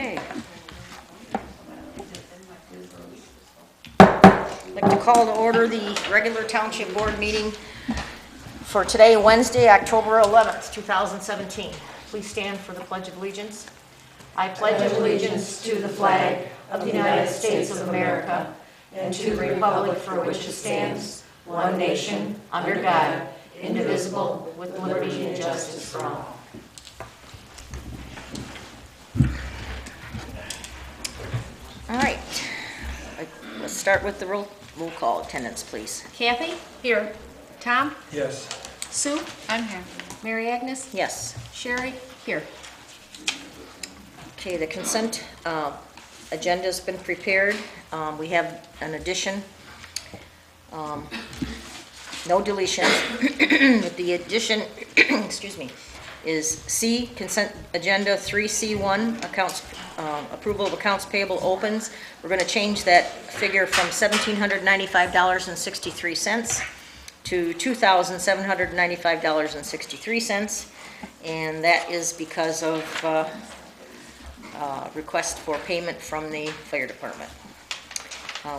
Okay. I'd like to call to order the regular Township Board meeting for today, Wednesday, October 11th, 2017. Please stand for the Pledge of Allegiance. I pledge allegiance to the flag of the United States of America and to the republic for which it stands, one nation, under God, indivisible, with liberty and justice for all. All right, let's start with the roll call attendance, please. Kathy? Here. Tom? Yes. Sue? I'm here. Mary Agnes? Yes. Sherry? Here. Okay, the consent agenda's been prepared. We have an addition, no deletions. But the addition, excuse me, is C, consent agenda 3C1, accounts, approval of accounts payable opens. We're going to change that figure from $1,795.63 to $2,795.63, and that is because of request for payment from the fire department.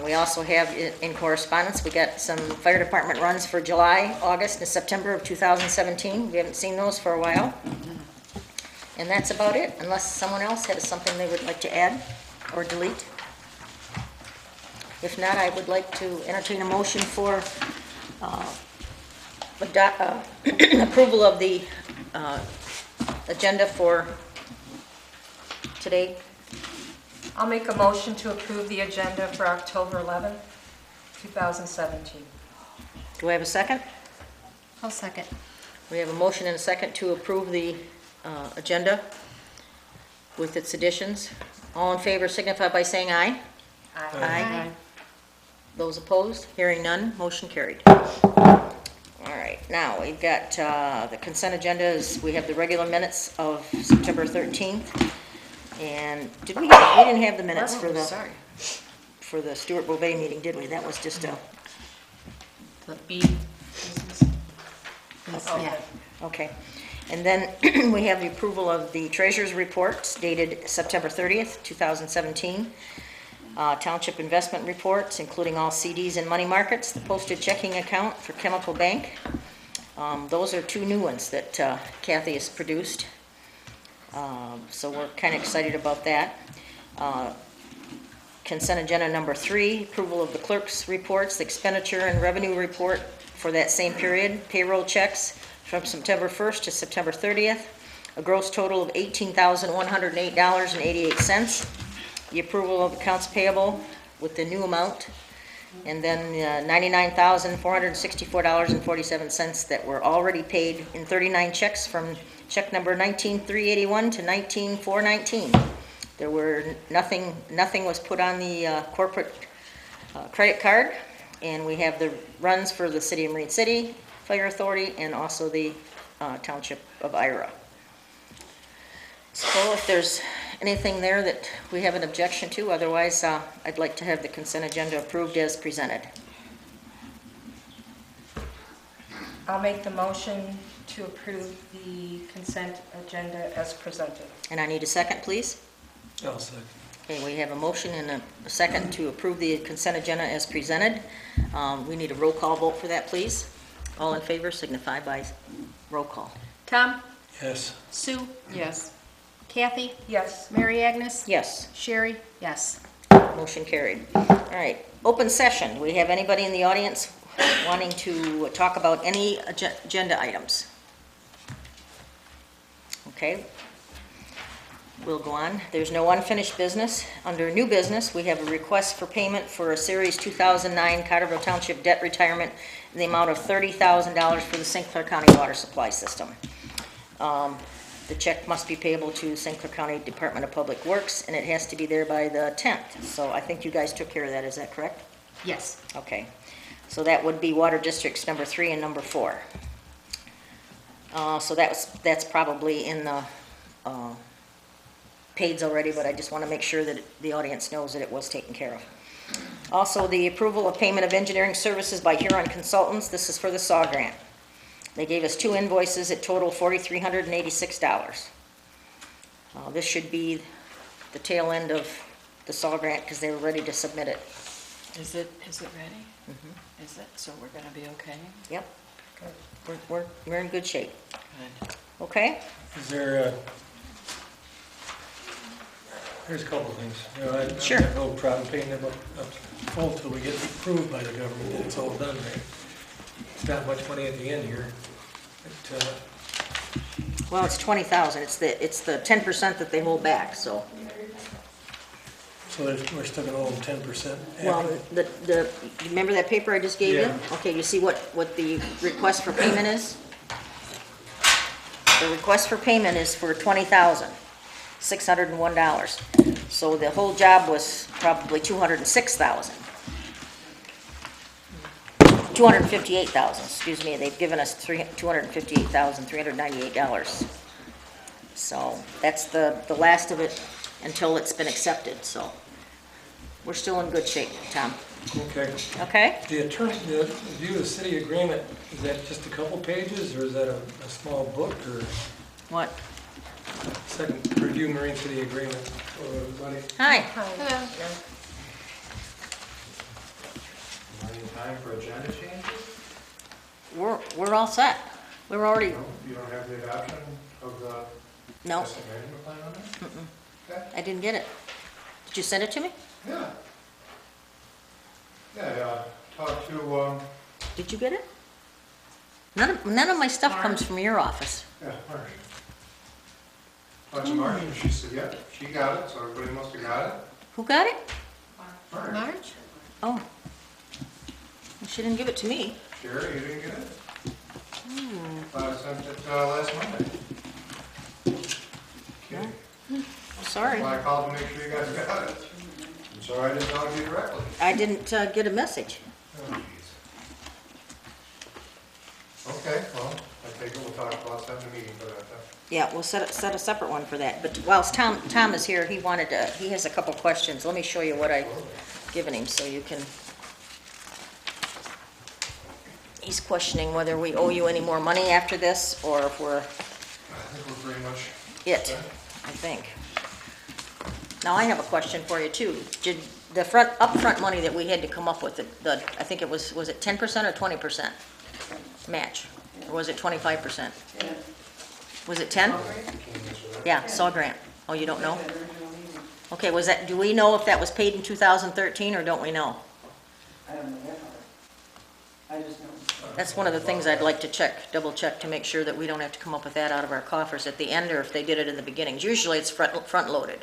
We also have in correspondence, we got some fire department runs for July, August, and September of 2017. We haven't seen those for a while. And that's about it, unless someone else has something they would like to add or delete. If not, I would like to entertain a motion for approval of the agenda for today. I'll make a motion to approve the agenda for October 11th, 2017. Do I have a second? I'll second. We have a motion and a second to approve the agenda with its additions. All in favor signify by saying aye. Aye. Those opposed? Hearing none, motion carried. All right, now we've got the consent agenda. We have the regular minutes of September 13th. And we didn't have the minutes for the Stuart Beauvais meeting, did we? That was just a... The B. Yeah. Okay. And then we have the approval of the treasurer's reports dated September 30th, 2017. Township investment reports, including all CDs and money markets, the posted checking account for Chemical Bank. Those are two new ones that Kathy has produced. So we're kind of excited about that. Consent agenda number 3, approval of the clerk's reports, the expenditure and revenue report for that same period, payroll checks from September 1st to September 30th, a gross total of $18,108.88. The approval of accounts payable with the new amount, and then $99,464.47 that were already paid in 39 checks from check number 19,381 to 19,419. There were nothing was put on the corporate credit card, and we have the runs for the City of Marine City Fire Authority and also the Township of Ira. So if there's anything there that we have an objection to, otherwise I'd like to have the consent agenda approved as presented. I'll make the motion to approve the consent agenda as presented. And I need a second, please. I'll second. Okay, we have a motion and a second to approve the consent agenda as presented. We need a roll call vote for that, please. All in favor signify by roll call. Tom? Yes. Sue? Yes. Kathy? Yes. Mary Agnes? Yes, Sherry? Yes. motion carried. All right, open session. Do we have anybody in the audience wanting to talk about any agenda items? Okay, we'll go on. There's no unfinished business. Under new business, we have a request for payment for a Series 2009 Cottrellville Township debt retirement in the amount of $30,000 for the St. Clair County water supply system. The check must be payable to St. Clair County Department of Public Works, and it has to be there by the 10th. So I think you guys took care of that. Is that correct? Yes. Okay. So that would be water districts number 3 and number 4. So that's probably in the paids already, but I just want to make sure that the audience knows that it was taken care of. Also, the approval of payment of engineering services by Huron Consultants. This is for the SAW grant. They gave us 2 invoices at total $4,386. This should be the tail end of the SAW grant because they were ready to submit it. Is it ready? Is it? So we're gonna be okay? Yep. We're in good shape. Good. Okay? Is there, there's a couple things. You know, I Sure. have no problem paying them up full till we get approved by the government that it's all done, right? It's not much money at the end here. But, Well, it's 20,000. It's the 10% that they hold back, so. so we're still gonna owe them 10%. Well, you remember that paper I just gave you? Yeah. Okay, you see what the request for payment is? The request for payment is for $20,601. So the whole job was probably $206,000. $258,000, excuse me. They've given us $258,398. So that's the last of it until it's been accepted, so we're still in good shape, Tom. Okay. Okay? The review of the city agreement, is that just a couple pages, or is that a small book, or What? second review Marine City agreement? Hello, everybody. Hi. Hello. Any time for agenda changes? We're all set. We're already, No? You don't have the adoption of the no, testing management plan on there? Okay. I didn't get it. Did you send it to me? Yeah. Yeah, talk to, Did you get it? None of my stuff comes from your office. Marcia. Talked to Marcia, and she said, yeah, she got it, so everybody must have got it. Who got it? Marcia. Marge? Oh. Well, she didn't give it to me. Sherry, you didn't get it? Thought I sent it last Monday. Okay. I'm sorry. That's why I called to make sure you guys got it. I'm sorry I didn't talk to you directly. I didn't get a message. Oh, jeez. Okay, well, I take it we'll talk about setting a meeting for that then. Yeah, we'll set a separate one for that. But whilst Tom is here, he has a couple questions. Let me show you what I've given him so you can. He's questioning whether we owe you any more money after this or if we're I think we're pretty much it, set. I think. Now, I have a question for you too. Did the upfront money that we had to come up with, I think it was it 10% or 20% match? Or was it 25%? Was it 10? Yeah, SAW grant. Oh, you don't know? Okay, do we know if that was paid in 2013 or don't we know? I don't know that part. I just know. That's one of the things I'd like to double check to make sure that we don't have to come up with that out of our coffers at the end or if they did it in the beginning. Usually it's front loaded.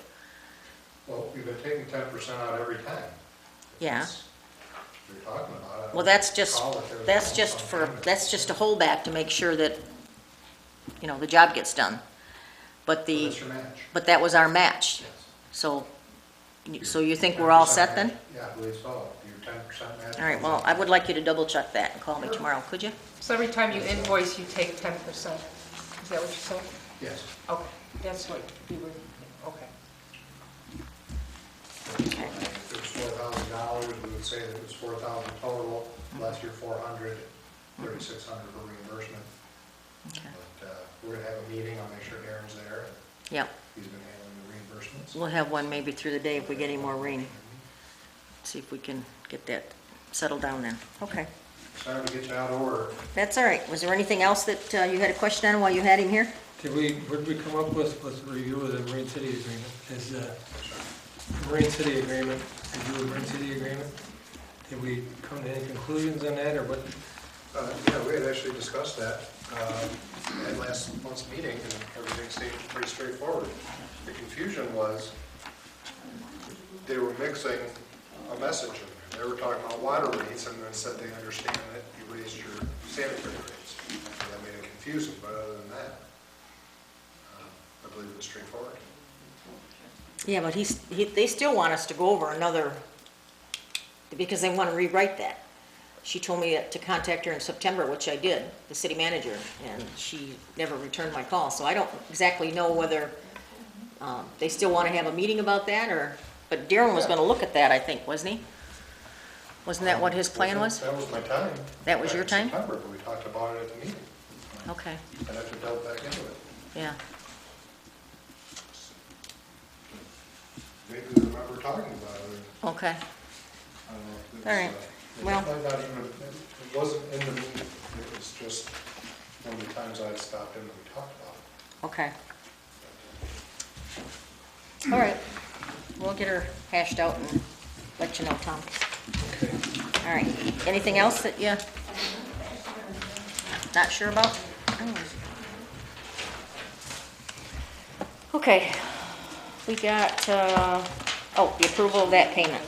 Well, we've been taking 10% out every time. Yeah. You're talking about it. Well, that's just Call it there. that's just a holdback to make sure that, the job gets done. But That's your match. but that was our match. Yes. So you think we're all set then? Yeah, I believe so. Your 10% match. All right, well, I would like you to double check that and call me tomorrow, could you? So every time you invoice, you take 10%. Is that what you said? Yes. Okay, that's what you were, okay. Okay. If it was $4,000, we would say that it was 4,000 total, less your 400, 3,600 for reimbursement. Okay. But we're gonna have a meeting, I'll make sure Aaron's there, and Yep. he's been handling the reimbursements. We'll have one maybe through the day if we get any more rain. See if we can get that settled down then. Okay. Sorry to get you out of order. That's all right. Was there anything else that you had a question on while you had him here? What did we come up with a review of the Marine City agreement? Is Marine City agreement, review of Marine City agreement? Did we come to any conclusions on that, or what? Yeah, we had actually discussed that at last month's meeting, and everything seemed pretty straightforward. The confusion was they were mixing a message in there. They were talking about water rates, and then said they understand that you raised your sanitary rates. And that made it confusing, but other than that, I believe it was straightforward. Yeah, but they still want us to go over another, because they want to rewrite that. She told me to contact her in September, which I did, the city manager, and she never returned my call. So I don't exactly know whether they still want to have a meeting about that, but Darren was going to look at that, I think, wasn't he? Wasn't that what his plan was? That was my time. That was your Back in time? September, but we talked about it at the meeting. Okay, I'd have to delve back into it. yeah. vaguely remember talking about it. Okay, I don't know if it was, All right. Well- It might not even, it wasn't in the meeting, it was just one of the times I stopped in and we talked about it. okay. All right, we'll get her hashed out and let you know, Tom. Okay. All right, anything else that you not sure about? Okay, we got, the approval of that payment.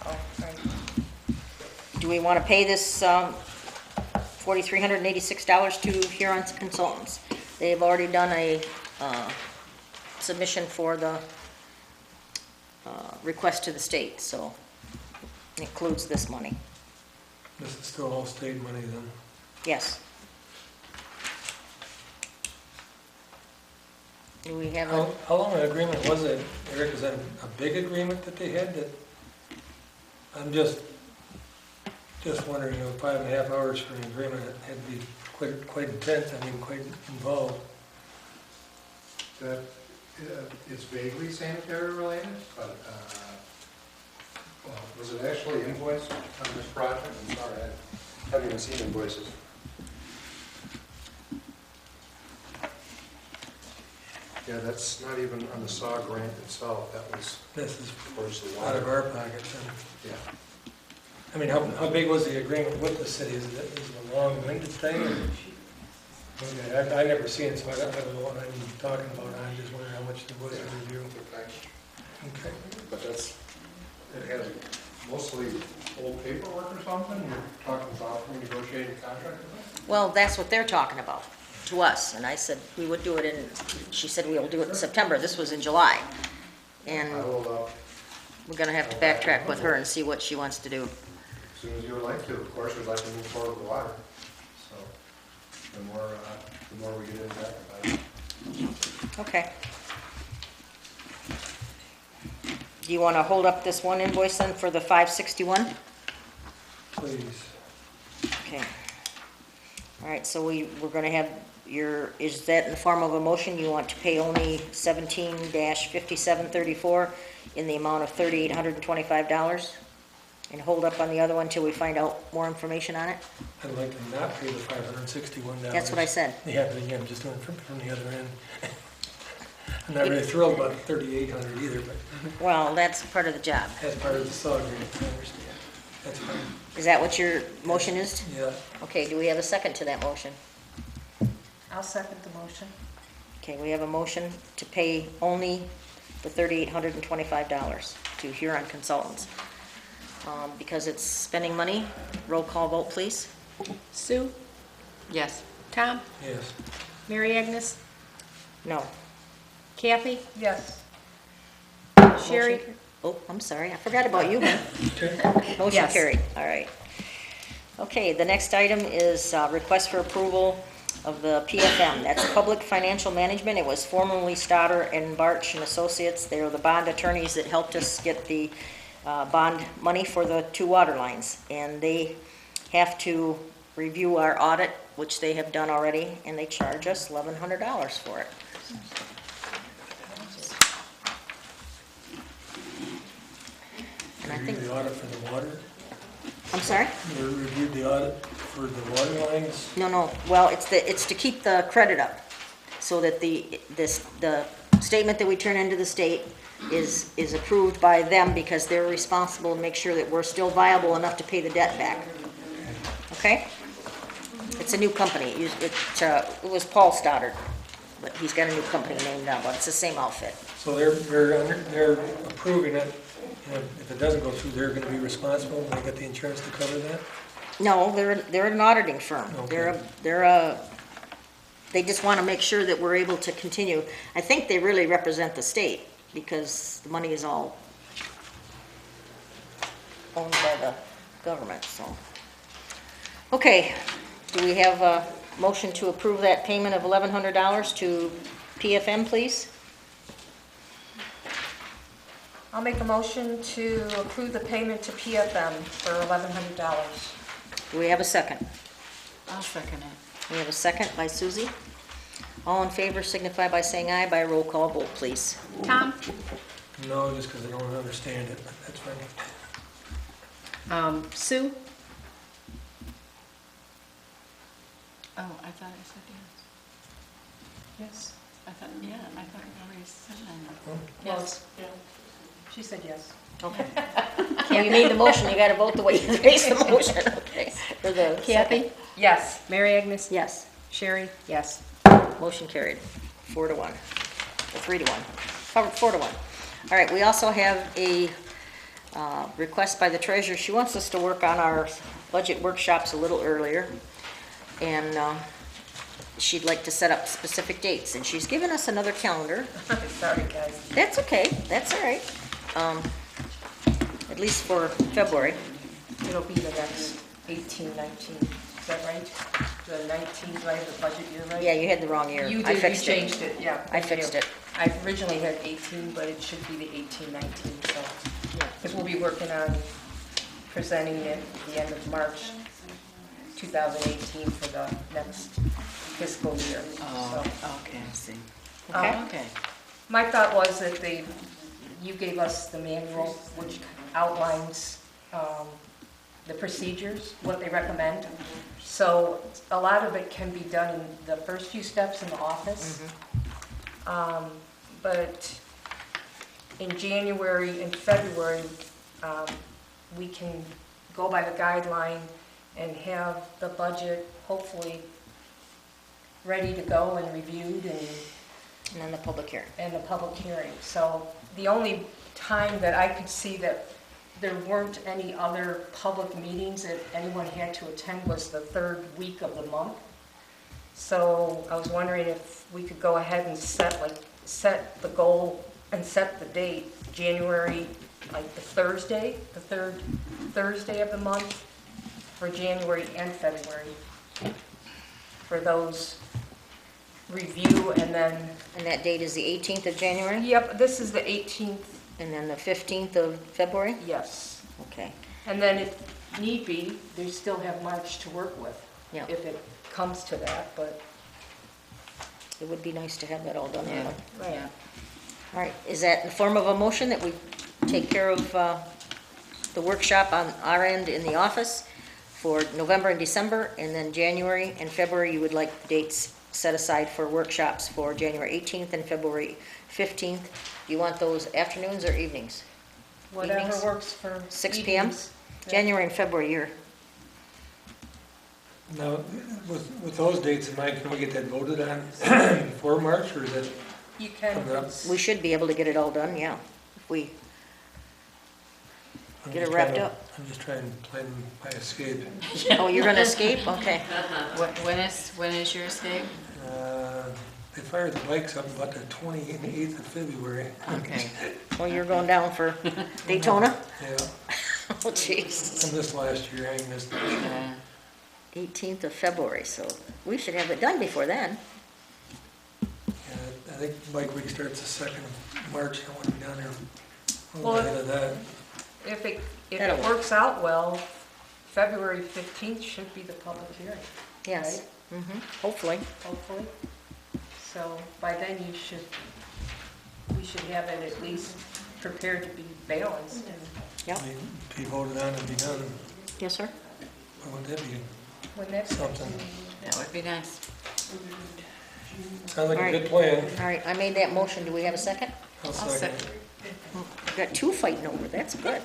Oh, right. Do we want to pay this $4,386 to Huron Consultants? They've already done a submission for the request to the state, so it includes this money. This is still all state money then. Yes. Do we have How, a, how long an agreement was it, Eric? Is that a big agreement that they had that, I'm just wondering, 5.5 hours for an agreement had to be quite intense, quite involved. That is vaguely sanitary related, but, well, was it actually invoiced on this project? I'm sorry, I haven't even seen invoices. Yeah, that's not even on the SAW grant itself, that was This is towards the out of water. our pockets. Yeah. How big was the agreement with the city? Is it a long-winded thing? Okay, I've never seen it, so I don't know what I'm talking about. I'm just wondering how much there was to review. Okay. But that's, it has mostly old paperwork or something, you're talking about renegotiating contract with them? well, that's what they're talking about to us, and I said we would do it in, she said we'll do it in September. This was in July. And I will, we're gonna have to backtrack with her and see what she wants to do. as soon as you would like to, of course, we'd like to move forward with the water. So, the more we get into that, the better. Okay. Do you wanna hold up this one invoice then for the 561? Please. Okay. All right, so we're gonna have is that in the form of a motion? You want to pay only 17-5734 in the amount of $3,825? And hold up on the other one till we find out more information on it? I'd like to not pay the $561. That's what I said. Yeah, but again, I'm just doing it from the other end. I'm not really thrilled about the 3,800 either, but Well, that's part of the job. as part of the SAW agreement, I understand. That's fine. Is that what your motion is? Yeah. Okay, do we have a second to that motion? I'll second the motion. Okay, we have a motion to pay only the $3,825 to Huron Consultants. Because it's spending money, roll call vote, please. Sue? Yes. Tom? Yes. Mary Agnes? No. Kathy? Yes. Sherry? Motion- Oh, I'm sorry, I forgot about you, hon. Okay. Motion Yes. carried, all right. Okay, the next item is request for approval of the PFM. That's Public Financial Management. It was formerly Stoddard and Barch and Associates. They're the bond attorneys that helped us get the bond money for the 2 water lines. And they have to review our audit, which they have done already, and they charge us $1,100 for it. And I think, Reviewed the audit for the water. I'm sorry? You reviewed the audit for the water lines. No, well, it's to keep the credit up, so that the statement that we turn into the state is approved by them, because they're responsible to make sure that we're still viable enough to pay the debt back. Okay? It's a new company. It was Paul Stoddard, but he's got a new company named now, but it's the same outfit. So they're approving it, and if it doesn't go through, they're gonna be responsible when they get the insurance to cover that? No, they're an auditing firm. Okay. They just want to make sure that we're able to continue. I think they really represent the state, because the money is all owned by the government, so. Okay, do we have a motion to approve that payment of $1,100 to PFM, please? I'll make a motion to approve the payment to PFM for $1,100. Do we have a second? I'll second it. We have a second by Susie. All in favor signify by saying aye. By roll call vote, please. Tom? No, just because I don't understand it, but that's fine. Sue? Oh, I thought I said yes. Yes. I thought Marie said no. Yes. She said yes. Okay. Well, you made the motion, you gotta vote the way you raised the motion, okay? For the second. Kathy? Yes. Mary Agnes? Yes, Sherry? Yes. motion carried, 4-1, or 3-1, 4-1. All right, we also have a request by the treasurer. She wants us to work on our budget workshops a little earlier, and she'd like to set up specific dates, and she's given us another calendar. Sorry, guys. That's okay, that's all right. At least for February. It'll be the next 18, 19, is that right? The 19, do I have the budget year right? Yeah, you had the wrong year. You I did, you fixed it. changed it, yeah. I fixed it. I originally had 18, but it should be the 18, 19, so. Because we'll be working on presenting it at the end of March 2018 for the next fiscal year, so. Oh, okay, I see. Okay. Okay. My thought was that you gave us the manual, which outlines the procedures, what they recommend. So a lot of it can be done in the first few steps in the office. But in January and February, we can go by the guideline and have the budget hopefully ready to go and reviewed And then the public hearing. and the public hearing. So the only time that I could see that there weren't any other public meetings that anyone had to attend was the third week of the month. So I was wondering if we could go ahead and set the goal and set the date, January, like the Thursday, the third Thursday of the month for January and February, for those review, and then, And that date is the 18th of January, yep, this is the 18th, and then the 15th of February? yes. Okay, And then if need be, they still have March to work with, yeah. if it comes to that, but. It would be nice to have that all done. Yeah. Right. Yeah. All right, is that in the form of a motion that we take care of the workshop on our end in the office for November and December, and then January and February, you would like dates set aside for workshops for January 18th and February 15th? Do you want those afternoons or evenings? Whatever Evenings? works for 6 p.m.? evenings. Yeah. January and February, you're, Now, with those dates in mind, can we get that voted on before March, or is that You can, coming up? we should be able to get it all done, yeah. If we, I'm Get it just wrapped trying to- up. I'm just trying to plan my escape. oh, you're gonna escape? Okay. When is your escape? They fired the bikes up about the 28th of February. Okay. Well, you're going down for Daytona? Yeah, Oh, jeez. and this last year, I missed it. 18th of February, so we should have it done before then. I think bike week starts the 2nd of March, I want to be down there a Well, little ahead of that. if That'll it work. works out well, February 15th should be the public hearing, Yes. Hopefully. hopefully. So by then we should have it at least prepared to be balanced. Yep. Be voted on and be done. Yes, sir? When would that be? When that's Something. That would be nice. Sounds like All a right. good plan. All right, I made that motion. Do we have a second? I'll I'll second second. it. We've got two fighting over. That's good.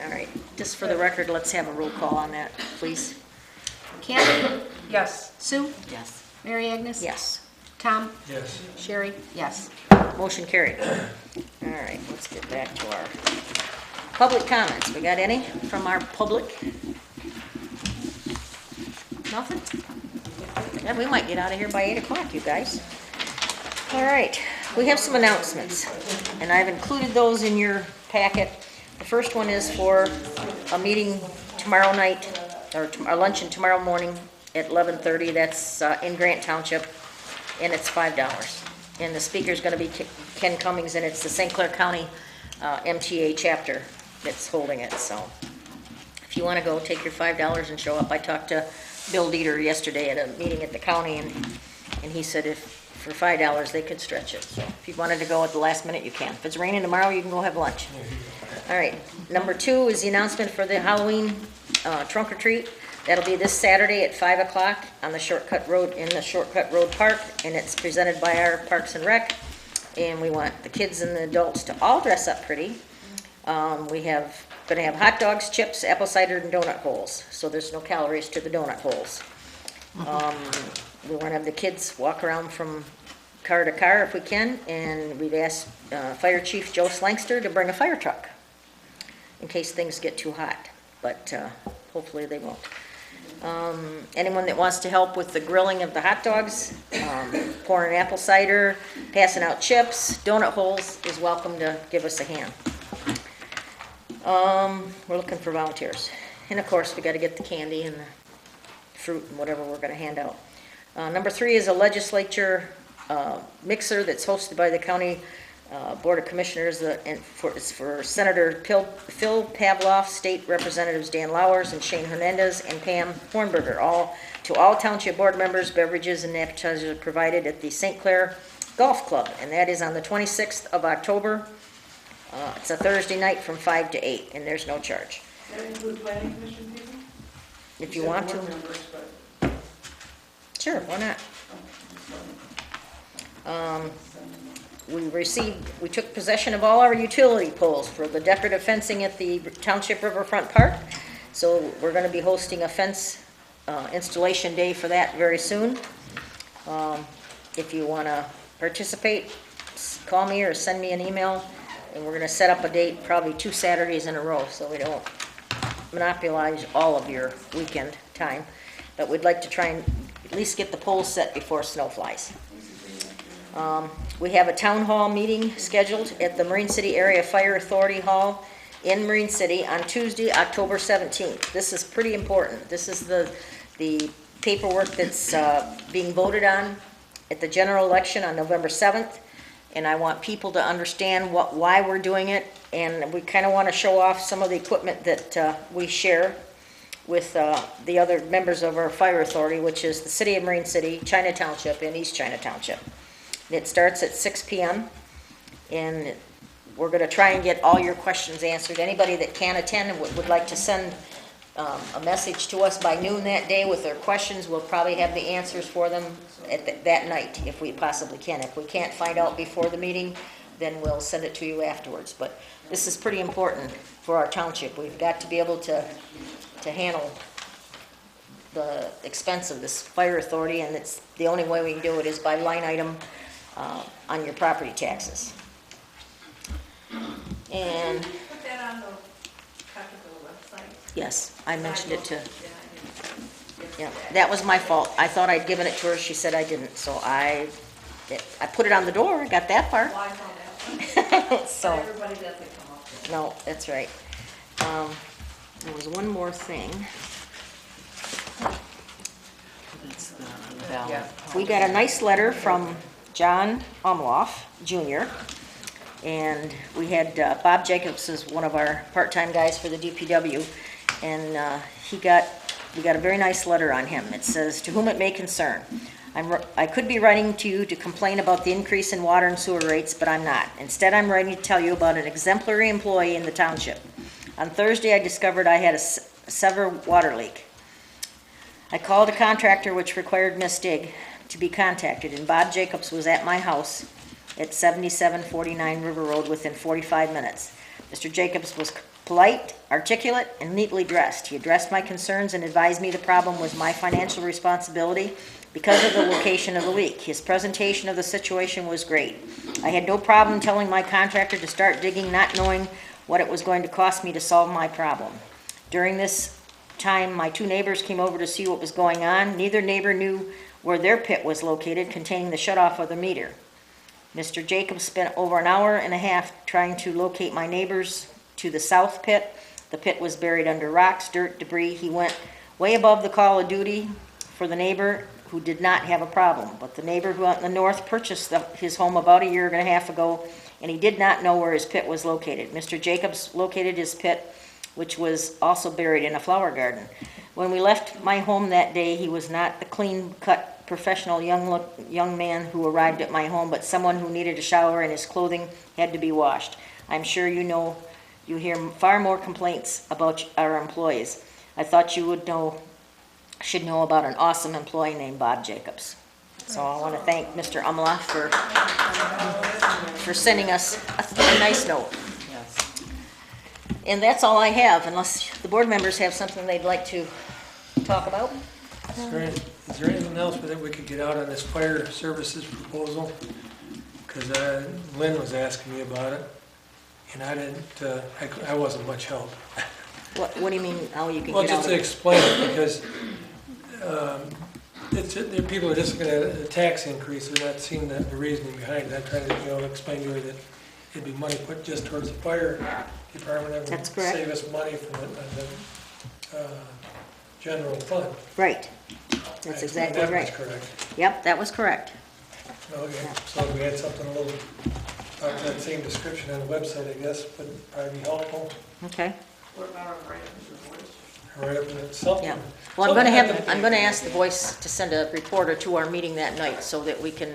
All right, just for the record, let's have a roll call on that, please. Kathy? Yes, Sue? Yes. Mary Agnes? Yes. Tom? Yes. Sherry? Yes. Motion carried. All right, let's get back to our public comments. We got any from our public? Nothing? Yeah, we might get out of here by 8 o'clock, you guys. All right, we have some announcements, and I've included those in your packet. The first one is for a meeting tomorrow night, or a luncheon tomorrow morning at 11:30. That's in Grant Township, and it's $5. And the speaker's gonna be Ken Cummings, and it's the St. Clair County MTA chapter that's holding it, so. If you wanna go, take your $5 and show up. I talked to Bill Dieter yesterday at a meeting at the county, and he said if for $5, they could stretch it. So if you wanted to go at the last minute, you can. If it's raining tomorrow, you can go have lunch. All right, number 2 is the announcement for the Halloween trunk or treat. That'll be this Saturday at 5 o'clock on the Shortcut Road, in the Shortcut Road Park, and it's presented by our Parks and Rec. And we want the kids and the adults to all dress up pretty. Gonna have hot dogs, chips, apple cider, and donut holes, so there's no calories to the donut holes. We wanna have the kids walk around from car to car if we can, and we've asked Fire Chief Joe Slankster to bring a fire truck in case things get too hot, but hopefully they won't. Anyone that wants to help with the grilling of the hot dogs, pouring apple cider, passing out chips, donut holes, is welcome to give us a hand. We're looking for volunteers. And of course, we gotta get the candy and the fruit and whatever we're gonna hand out. Number 3 is a legislature mixer that's hosted by the County Board of Commissioners, and it's for Senator Phil Pavloff, State Representatives Dan Lowers and Shane Hernandez, and Pam Hornberger. To all Township Board members, beverages and appetizers are provided at the St. Clair Golf Club, and that is on the 26th of October. It's a Thursday night from 5 to 8, and there's no charge. Does that include planning commission people? If you want to. Board members, but- Sure, why not? We took possession of all our utility poles for the decorative fencing at the Township Riverfront Park. So we're gonna be hosting a fence installation day for that very soon. If you wanna participate, call me or send me an email, and we're gonna set up a date, probably 2 Saturdays in a row, so we don't monopolize all of your weekend time. But we'd like to try and at least get the poles set before snow flies. We have a town hall meeting scheduled at the Marine City Area Fire Authority Hall in Marine City on Tuesday, October 17th. This is pretty important. This is the paperwork that's being voted on at the general election on November 7th. And I want people to understand why we're doing it. And we kind of want to show off some of the equipment that we share with the other members of our fire authority, which is the City of Marine City, China Township, and East China Township. It starts at 6 p.m. and we're going to try and get all your questions answered. Anybody that can attend and would like to send a message to us by noon that day with their questions, we'll probably have the answers for them at that night if we possibly can. If we can't find out before the meeting, then we'll send it to you afterwards. But this is pretty important for our township. We've got to be able to handle the expense of this fire authority, and it's the only way we can do it is by line item on your property taxes. And Put that on the Cottrellville website. yes, I mentioned it to, yeah, that was my fault. I thought I'd given it to her, she said I didn't, so I put it on the door, I got that far. Well, I found that one. So, Everybody doesn't come up with it. no, that's right. There was one more thing. That's the ballot. We got a nice letter from John Umloff Jr. And we had Bob Jacobs is one of our part-time guys for the DPW, and we got a very nice letter on him. It says, "To whom it may concern, I could be writing to you to complain about the increase in water and sewer rates, but I'm not. Instead, I'm writing to tell you about an exemplary employee in the township. On Thursday, I discovered I had a severe water leak. I called a contractor which required Miss Dig to be contacted, and Bob Jacobs was at my house at 7749 River Road within 45 minutes. Mr. Jacobs was polite, articulate, and neatly dressed. He addressed my concerns and advised me the problem was my financial responsibility because of the location of the leak. His presentation of the situation was great. I had no problem telling my contractor to start digging, not knowing what it was going to cost me to solve my problem. During this time, my 2 neighbors came over to see what was going on. Neither neighbor knew where their pit was located, containing the shutoff of the meter. Mr. Jacobs spent over an hour and a half trying to locate my neighbors to the south pit. The pit was buried under rocks, dirt, debris. He went way above the call of duty for the neighbor who did not have a problem. But the neighbor who out in the north purchased his home about a year and a half ago, and he did not know where his pit was located. Mr. Jacobs located his pit, which was also buried in a flower garden. When we left my home that day, he was not the clean-cut professional young man who arrived at my home, but someone who needed a shower and his clothing had to be washed. I'm sure you hear far more complaints about our employees. I thought you should know about an awesome employee named Bob Jacobs. So I want to thank Mr. Umla for sending us a nice note. Yes. And that's all I have, unless the board members have something they'd like to talk about. Is there anything else that we could get out on this fire services proposal? Because Lynn was asking me about it, and I didn't, I wasn't much help. What do you mean, how you can Well, get out just of to it? explain it, because people are just gonna, a tax increase, they're not seeing the reasoning behind it. I'm trying to, explain to her that it'd be money put just towards the fire department. That would That's correct. save us money from the general fund. Right, that's exactly That was right. correct. Yep, that was correct. Okay, so if we had something a little, that same description on the website, I guess, would probably be helpful. Okay, What about our right of the voice? Right up in something. yeah. Well, I'm gonna ask the Voice to send a reporter to our meeting that night so that we can,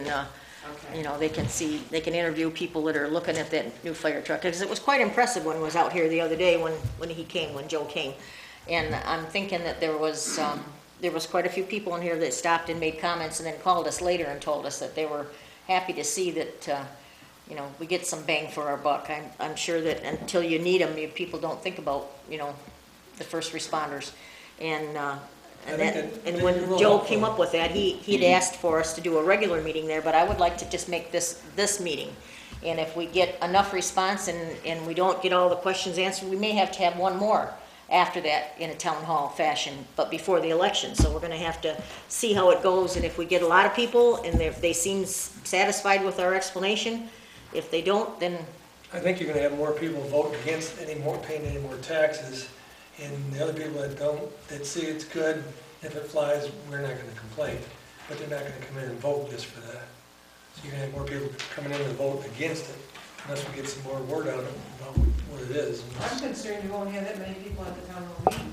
they can interview people that are looking at that new fire truck. Because it was quite impressive when it was out here the other day when Joe came. And I'm thinking that there was quite a few people in here that stopped and made comments and then called us later and told us that they were happy to see that, we get some bang for our buck. I'm sure that until you need them, people don't think about, the first responders. And when Joe came up with that, he'd asked for us to do a regular meeting there, but I would like to just make this meeting. And if we get enough response and we don't get all the questions answered, we may have to have one more after that in a town hall fashion, but before the election. So we're gonna have to see how it goes, and if we get a lot of people and they seem satisfied with our explanation, if they don't, then I think you're gonna have more people voting against paying any more taxes, and the other people that don't, that see it's good, if it flies, we're not gonna complain, but they're not gonna come in and vote just for that. So you're gonna have more people coming in and vote against it, unless we get some more word out about what it is. I'm concerned you won't have that many people at the town hall meeting.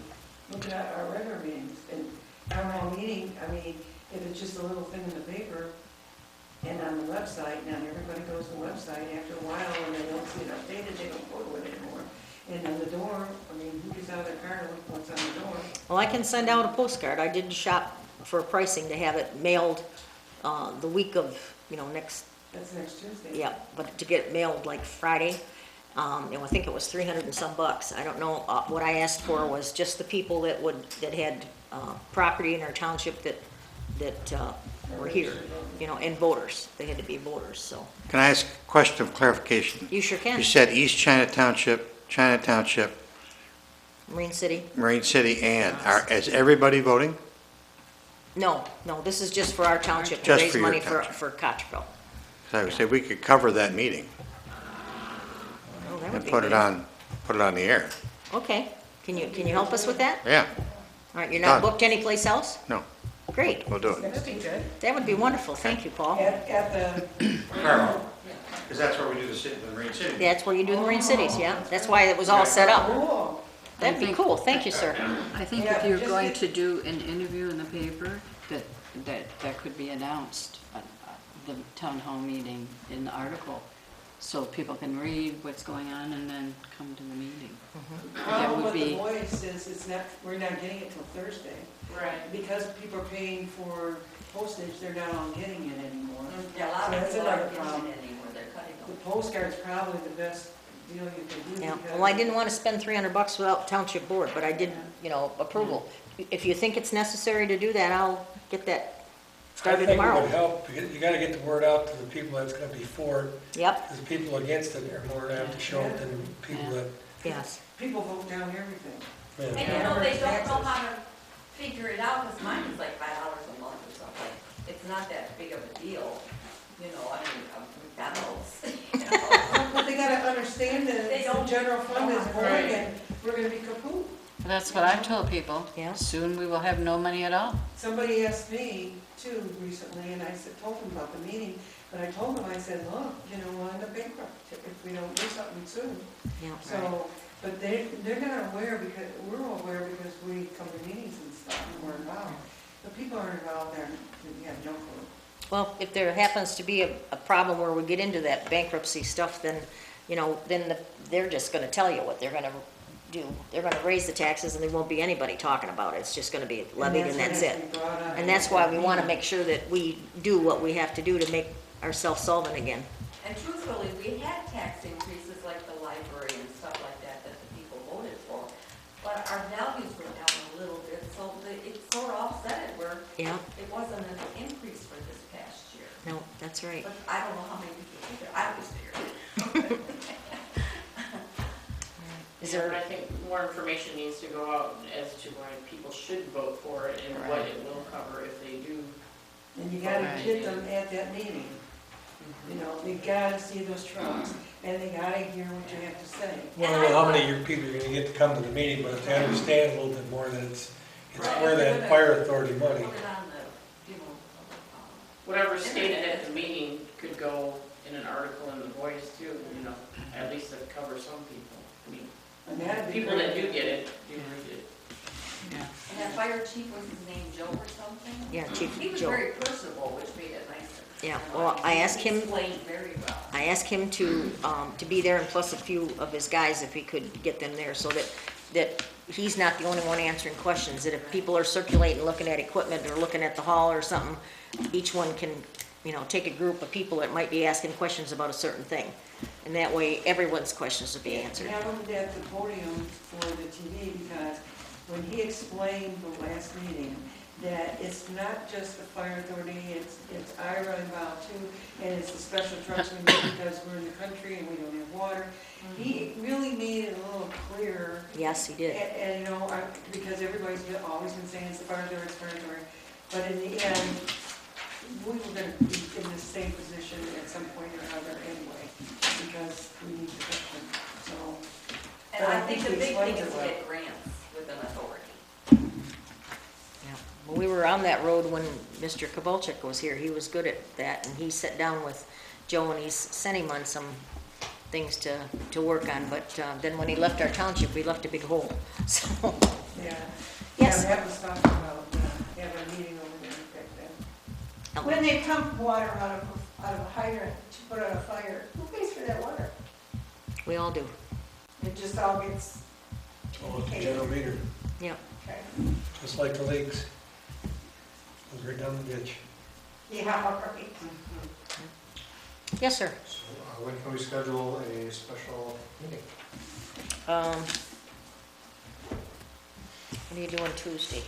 Look at our regular meetings. And town hall meeting, I mean, if it's just a little thing in the paper and on the website, now everybody goes to the website. After a while, when they don't see it updated, they don't go to it anymore. And on the door, I mean, who gets out of their car to look what's on the door? well, I can send out a postcard. I did shop for pricing to have it mailed the week of, next. That's next Tuesday. Yeah, but to get it mailed like Friday, I think it was 300 and some bucks. I don't know, what I asked for was just the people that had property in our township that were here, and voters. They had to be voters, so. Can I ask a question of clarification? You sure can. You said East China Township, Marine City? Marine City, and is everybody voting? No, this is just for our township to Just raise for your money township. for Cottrellville. So I would say we could cover that meeting Oh, that would and be put it good. on the air. Okay, can you help us with that? Yeah, All right, you're not Done. booked anyplace else? no, Great, we'll do it. That'd be good. that would be wonderful. Thank you, Paul. At the, Because that's where we do the Marine City. That's where you do the Marine Cities, yeah? That's why it was all set up. cool. That'd be cool, thank you, sir. I think Yeah, if you're just going get- to do an interview in the paper, that could be announced at the town hall meeting in the article, so people can read what's going on and then come to the meeting. The That problem would with the be, voice is we're not getting it till Thursday. Right. Because people are paying for postage, they're not all getting it anymore. Yeah, a lot So of that's people another aren't getting problem. it anymore, they're cutting The them. postcard's probably the best deal you can do. Yeah, because- well, I didn't want to spend 300 bucks without township board, but I did, approval. If you think it's necessary to do that, I'll get that started I think it tomorrow. would help, you gotta get the word out to the people that's gonna be for it, Yep, because people against it are more apt to show up than people that, yes. People vote down everything. yeah. And they don't know how to figure it out, because mine is like $5 a month or something. It's not that big of a deal, McDonald's. But they gotta understand that They the don't- general fund is going Right. and we're gonna be kaput. that's what I've told people. Yeah. Soon we will have no money at all. Somebody asked me too recently, and told them about the meeting, but I told them, I said, look, we'll end up bankrupt if we don't do something soon. Yeah. So, but they're not aware because, we're aware because we come to meetings and stuff and we're involved. The people aren't involved there, you have no clue. Well, if there happens to be a problem where we get into that bankruptcy stuff, then, they're just gonna tell you what they're gonna do. They're gonna raise the taxes and there won't be anybody talking about it. It's just gonna be levied and that's it. And that's why we wanna make sure that we do what we have to do to make ourselves solvent again. And truthfully, we had tax increases like the library and stuff like that that the people voted for. But our values were down a little bit, so it sort of offset it where Yeah, it wasn't an increase for this past year. no, that's right. But I don't know how many people figured, I always figured. Is Yeah, there, but I think more information needs to go out as to why people should vote for it and what it will cover if they do. And you gotta get them at that meeting. You know, they gotta see those trucks, and they gotta hear what you have to say. Well, how many of your people are gonna get to come to the meeting, but if they understand a little bit more that it's for that fire authority money. Put it on the, Whatever stated at the meeting could go in an article in the Voice too, at least that covers some people. I mean, And that'd be people that great. do get it, do read it. and that fire chief, was his name Joe or something? yeah, Chief He was Joe. very personable, which made it nicer. Yeah, well, I asked him- He explained very well. I asked him to be there and plus a few of his guys if he could get them there so that he's not the only one answering questions, that if people are circulating, looking at equipment or looking at the hall or something, each one can, take a group of people that might be asking questions about a certain thing. And that way, everyone's questions will be answered. Have them at the podium for the TV, because when he explained the last meeting, that it's not just the fire authority, it's IRA involved too, and it's the special trucks we need because we're in the country and we don't have water. He really made it a little clearer. Yes, he did. And because everybody's always been saying it's the fire authority, it's the fire authority. But in the end, we were gonna be in the same position at some point or another anyway, because we need protection, so. And But I think the he big thing explained is it to well. get grants with an authority. Yeah. Well, we were on that road when Mr. Kowalczyk was here. He was good at that, and he sat down with Joe and he's sent him on some things to work on. But then when he left our township, we left a big hole. So, Yeah. Yes. Yeah, that was talking about, having a meeting over there back then. When they pump water out of a hydrant to put out a fire, who pays for that water? we all do. It just all gets Oh, it's a indicated. general meter, Yep. Okay. just like the leaks. Goes right down the ditch. Yeah, right. Yes, sir. So when can we schedule a special meeting? What are you doing Tuesday?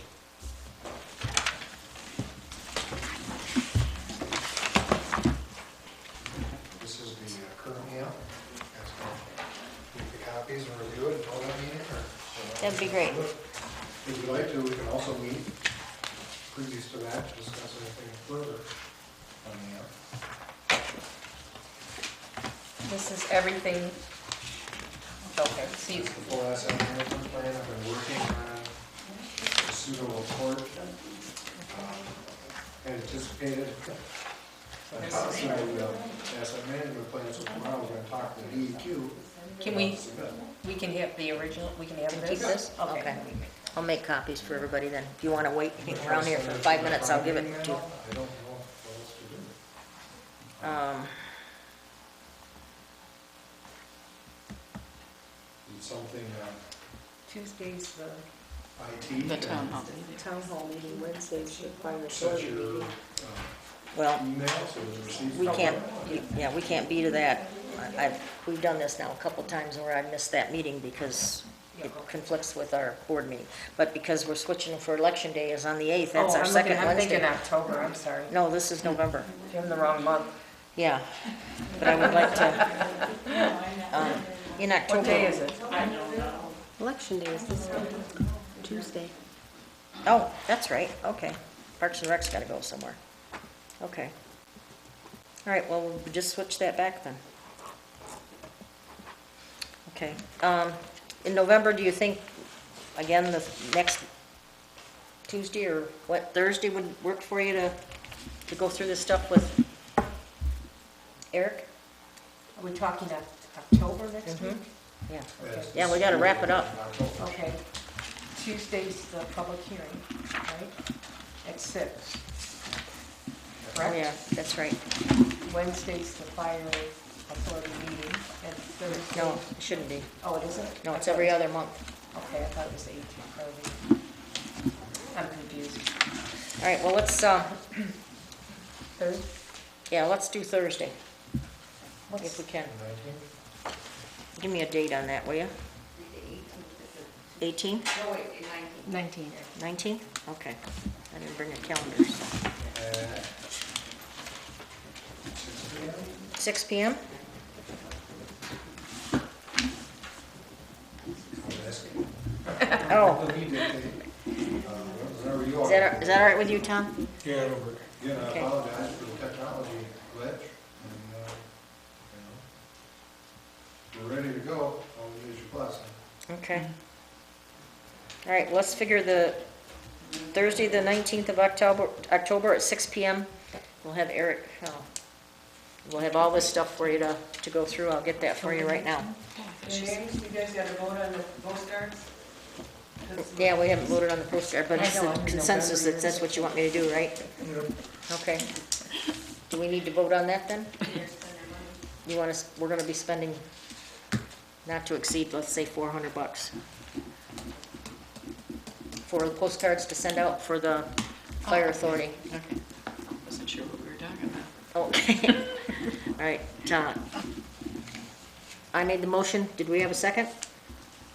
This is the current app. Guys can make the copies and review it and vote on meeting, or? That'd be great. If you'd like to, we can also meet previous to that to discuss anything further on the app. This is everything, okay, see, The full asset management plan, I've been working on a pseudo report, anticipated. The asset management plan, so tomorrow we're gonna talk to DEQ. can we can have the original, we can have Keep this? Okay. Okay. I'll make copies for everybody then. If you want to wait, hang around here for 5 minutes, I'll give it to you. I don't know what else to do. It's something, Tuesday's the IT. The town hall. town hall meeting, Wednesday's the fire Set authority your meeting. Well, email, so it's received. we can't be to that. We've done this now a couple times where I missed that meeting because it conflicts with our board meeting. But because we're switching for election day is on the 8th, that's our second I'm thinking Wednesday. October, I'm sorry, No, this is November. you're in the wrong month. Yeah. But I would like to, in October. What day is it? Election day is this Tuesday. Oh, that's right, okay. Parks and Rec's gotta go somewhere. Okay. All right, well, we'll just switch that back then. Okay. In November, do you think, again, the next Tuesday or what, Thursday would work for you to go through this stuff with Eric? Are we talking October next week? Yeah. Yes. Yeah, we gotta wrap it up. Okay. Tuesday's the public hearing, right? at 6. Oh, Correct? yeah, that's right. Wednesday's the fire authority meeting, and Thursday. No, it shouldn't be. Oh, it isn't? No, I it's thought every it was- other month. Okay, I thought it was 18, I'm confused. All right, well, let's, Third? yeah, let's do Thursday, What's, if we can. 19th? Give me a date on that, will you? 18th? No, wait, 19. 19. 19th? Okay. I didn't bring a calendar, so. 6 p.m.? Oh, Whenever you is that all right with you, Tom? Yeah, it'll work. Again, I Okay. apologize for the technology glitch, and, we're ready to go, all we need is your blessing. Okay. All right, let's figure the Thursday, the 19th of October at 6 p.m. We'll have Eric, we'll have all this stuff for you to go through. I'll get that for you right now. James, you guys got to vote on the postcards? Yeah, we haven't voted on the postcard, but it's I know, the in consensus November. that that's what you want me to do, right? Yep. Okay. Do we need to vote on that then? You want us, we're gonna be spending not to exceed, let's say, $400 for the postcards to send out for the fire authority. Okay. Wasn't sure what we were talking about. Okay. All right, I made the motion. Did we have a second?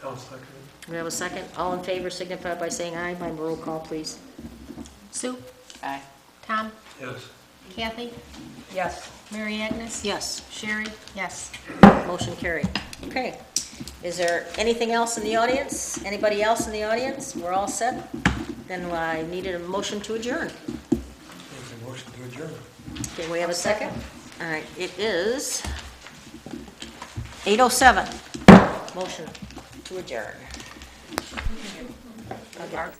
I'll second it. We have a second. All in favor signify by saying aye. By roll call, please. Sue? Aye. Tom? Yes. Kathy? yes. Mary Agnes? Yes. Sherry? Yes. Motion carried. Okay. Is there anything else in the audience? Anybody else in the audience? We're all set? Then I needed a motion to adjourn. Make a motion to adjourn. Okay, we have a second? All right, it is 8:07. Motion to adjourn. Okay.